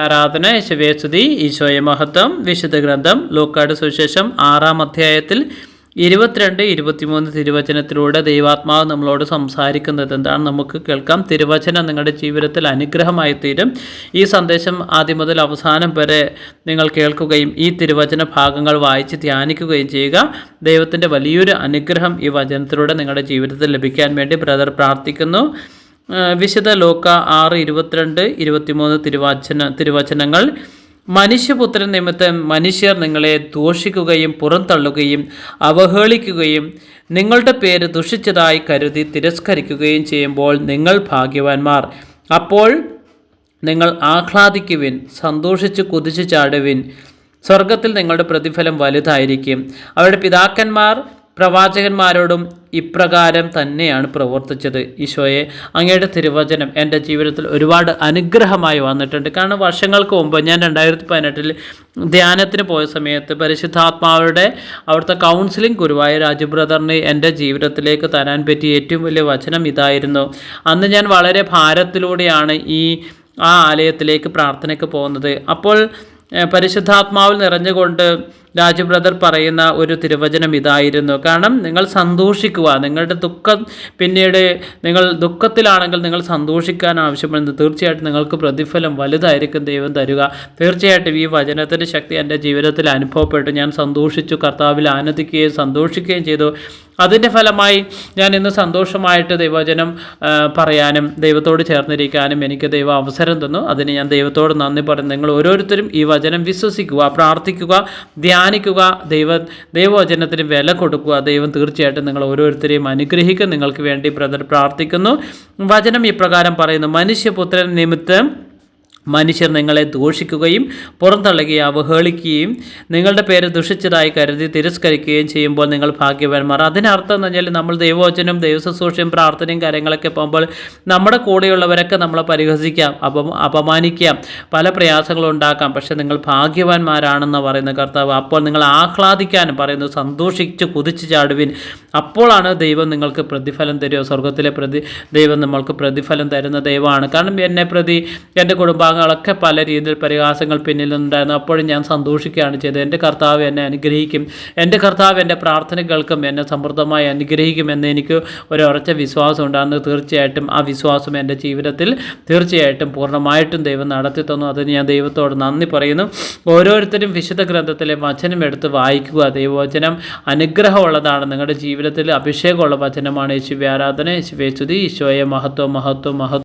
ആരാധന. യേശുവേ സ്തുതി. ഈശോയെ മഹത്വം. വിശുദ്ധ ഗ്രന്ഥം ലൂക്കായുടെ സുവിശേഷം 6-ാം അധ്യായത്തിൽ 22-23 തിരുവചനത്തിലൂടെ ദൈവാത്മാവ് നമ്മളോട് സംസാരിക്കുന്നത് എന്താണ് നമുക്ക് കേൾക്കാം. തിരുവചനം നിങ്ങളുടെ ജീവിതത്തിൽ അനുഗ്രഹമായി തീരും. ഈ സന്ദേശം ആദ്യം മുതൽ അവസാനം വരെ നിങ്ങൾ കേൾക്കുകയും ഈ തിരുവചന ഭാഗങ്ങൾ വായിച്ച് ധ്യാനിക്കുകയും ചെയ്യുക. ദൈവത്തിൻ്റെ വലിയൊരു അനുഗ്രഹം ഈ വചനത്തിലൂടെ നിങ്ങളുടെ ജീവിതത്തിൽ ലഭിക്കാൻ വേണ്ടി ബ്രദർ പ്രാർത്ഥിക്കുന്നു. വിശുദ്ധ ലൂക്ക 6:22-23 തിരുവചനങ്ങൾ. മനുഷ്യപുത്രൻ നിമിത്തം മനുഷ്യർ നിങ്ങളെ ദൂഷിക്കുകയും പുറന്തള്ളുകയും അവഹേളിക്കുകയും നിങ്ങളുടെ പേര് ദുഷിച്ചതായി കരുതി തിരസ്കരിക്കുകയും ചെയ്യുമ്പോൾ നിങ്ങൾ ഭാഗ്യവാന്മാർ. അപ്പോൾ നിങ്ങൾ ആഹ്ലാദിക്കുവിൻ, സന്തോഷിച്ച് കുതിച്ചു ചാടുവിൻ. സ്വർഗത്തിൽ നിങ്ങളുടെ പ്രതിഫലം വലുതായിരിക്കും. അവരുടെ പിതാക്കന്മാർ പ്രവാചകന്മാരോടും ഇപ്രകാരം തന്നെയാണ് പ്രവർത്തിച്ചത്. ഈശോയെ, അങ്ങയുടെ തിരുവചനം എൻ്റെ ജീവിതത്തിൽ ഒരുപാട് അനുഗ്രഹമായി വന്നിട്ടുണ്ട്. കാരണം വർഷങ്ങൾക്ക് മുമ്പ് ഞാൻ 2018 ധ്യാനത്തിന് പോയ സമയത്ത് പരിശുദ്ധാത്മാവരുടെ അവിടുത്തെ കൗൺസിലിംഗ് ഗുരുവായ രാജു ബ്രദറിന് എൻ്റെ ജീവിതത്തിലേക്ക് തരാൻ പറ്റിയ ഏറ്റവും വലിയ വചനം ഇതായിരുന്നു. അന്ന് ഞാൻ വളരെ ഭാരത്തിലൂടെയാണ് ആ ആലയത്തിലേക്ക് പ്രാർത്ഥനയ്ക്ക് പോകുന്നത്. അപ്പോൾ പരിശുദ്ധാത്മാവിൽ നിറഞ്ഞുകൊണ്ട് രാജു ബ്രദർ പറയുന്ന ഒരു തിരുവചനം ഇതായിരുന്നു. കാരണം നിങ്ങൾ സന്തോഷിക്കുക, നിങ്ങളുടെ ദുഃഖം പിന്നീട് നിങ്ങൾ ദുഃഖത്തിലാണെങ്കിൽ നിങ്ങൾ സന്തോഷിക്കാൻ ആവശ്യപ്പെടുന്നത് തീർച്ചയായിട്ടും നിങ്ങൾക്ക് പ്രതിഫലം വലുതായിരിക്കും ദൈവം തരിക. തീർച്ചയായിട്ടും ഈ വചനത്തിൻ്റെ ശക്തി എൻ്റെ ജീവിതത്തിൽ അനുഭവപ്പെട്ടു. ഞാൻ സന്തോഷിച്ചു, കർത്താവിൽ ആനന്ദിക്കുകയും സന്തോഷിക്കുകയും ചെയ്തു. അതിൻ്റെ ഫലമായി ഞാൻ ഇന്ന് സന്തോഷമായിട്ട് ദൈവവചനം പറയാനും ദൈവത്തോട് ചേർന്നിരിക്കാനും എനിക്ക് ദൈവം അവസരം തന്നു. അതിന് ഞാൻ ദൈവത്തോട് നന്ദി പറയുന്നു. നിങ്ങൾ ഓരോരുത്തരും ഈ വചനം വിശ്വസിക്കുക, പ്രാർത്ഥിക്കുക, ധ്യാനിക്കുക, ദൈവവചനത്തിന് വില കൊടുക്കുക. ദൈവം തീർച്ചയായിട്ടും നിങ്ങൾ ഓരോരുത്തരെയും അനുഗ്രഹിക്കും. നിങ്ങൾക്ക് വേണ്ടി ബ്രദർ പ്രാർത്ഥിക്കുന്നു. വചനം ഇപ്രകാരം പറയുന്നു: മനുഷ്യപുത്രൻ നിമിത്തം മനുഷ്യർ നിങ്ങളെ ദൂഷിക്കുകയും പുറന്തള്ളുകയും അവഹേളിക്കുകയും നിങ്ങളുടെ പേര് ദുഷിച്ചതായി കരുതി തിരസ്കരിക്കുകയും ചെയ്യുമ്പോൾ നിങ്ങൾ ഭാഗ്യവാന്മാർ. അതിനർത്ഥം എന്ന് പറഞ്ഞാൽ നമ്മൾ ദൈവവചനം, ദൈവശുശ്രൂഷയും പ്രാർത്ഥനയും കാര്യങ്ങളൊക്കെ പോകുമ്പോൾ നമ്മുടെ കൂടെയുള്ളവരൊക്കെ നമ്മളെ പരിഹസിക്കാം, അപമാനിക്കാം, പല പ്രയാസങ്ങളും ഉണ്ടാക്കാം. പക്ഷേ നിങ്ങൾ ഭാഗ്യവാന്മാരാണെന്ന് പറയുന്ന കർത്താവ്. അപ്പോൾ നിങ്ങൾ ആഹ്ലാദിക്കാനും പറയുന്നു, സന്തോഷിച്ച് കുതിച്ചു ചാടുവിൻ. അപ്പോഴാണ് ദൈവം നിങ്ങൾക്ക് പ്രതിഫലം തരുക. സ്വർഗത്തിലെ ദൈവം നമ്മൾക്ക് പ്രതിഫലം തരുന്ന ദൈവമാണ്. കാരണം എന്നെ പ്രതി എൻ്റെ കുടുംബാംഗങ്ങളൊക്കെ പല രീതിയിൽ പരിഹാസങ്ങൾ പിന്നിൽ നിന്നുണ്ടായിരുന്നു. അപ്പോഴും ഞാൻ സന്തോഷിക്കുകയാണ് ചെയ്തത്. എൻ്റെ കർത്താവ് എന്നെ അനുഗ്രഹിക്കും, എൻ്റെ കർത്താവ് എൻ്റെ പ്രാർത്ഥന കേൾക്കും, എന്നെ സമൃദ്ധമായി അനുഗ്രഹിക്കുമെന്ന് എനിക്ക് ഒരു ഉറച്ച വിശ്വാസം ഉണ്ടാകുന്നത്. തീർച്ചയായിട്ടും ആ വിശ്വാസം എൻ്റെ ജീവിതത്തിൽ തീർച്ചയായിട്ടും പൂർണ്ണമായിട്ടും ദൈവം നടത്തി തന്നു. അതിന് ഞാൻ ദൈവത്തോട് നന്ദി പറയുന്നു. ഓരോരുത്തരും വിശുദ്ധ ഗ്രന്ഥത്തിലെ വചനം എടുത്ത് വായിക്കുക. ദൈവവചനം അനുഗ്രഹമുള്ളതാണ്. നിങ്ങളുടെ ജീവിതത്തിൽ അഭിഷേകമുള്ള വചനമാണ്. യേശുവേ ആരാധന. യേശുവേ സ്തുതി. ഈശോയെ മഹത്വം, മഹത്വം, മഹത്വം.